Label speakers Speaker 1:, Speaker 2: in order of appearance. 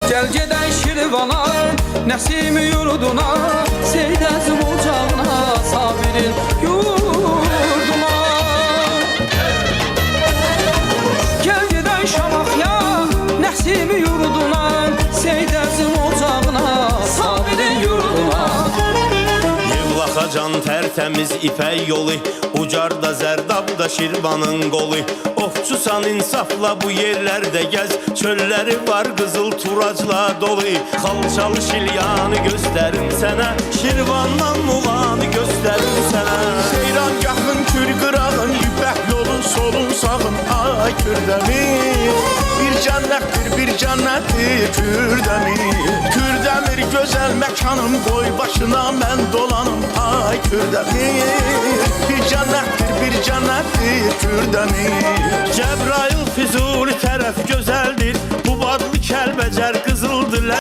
Speaker 1: Gel gedək Şirvana, Nəsimi yurduna, Seydəzim ocağına, Sabirin yurduna. Gel gedək Şamaxıya, Nəsimi yurduna, Seydəzim ocağına, Sabirin yurduna.
Speaker 2: Yevlaxacan tərtəmiz ipək yolu, Ucarda Zərdabda Şirvanın qolu. Ofçusan insafla bu yerlərdə gəz, Çölləri var qızıl turacla dolu. Xalçalı Şilyanı göstərim sənə, Şirvandan Muğanı göstərim sənə.
Speaker 3: Seyran yaxın Kür qırağın, İpək yolun solun sağın, ay Kürdəmir. Bir cənnətdir, bir cənnətdir Kürdəmir. Kürdəmir gözəl məkanım, qoy başına mən dolanım, ay Kürdəmir. Bir cənnətdir, bir cənnətdir Kürdəmir.
Speaker 2: Cəbrayıl Füzuli tərəf gözəldir, Bu badlı Kəlbəcər qızıldır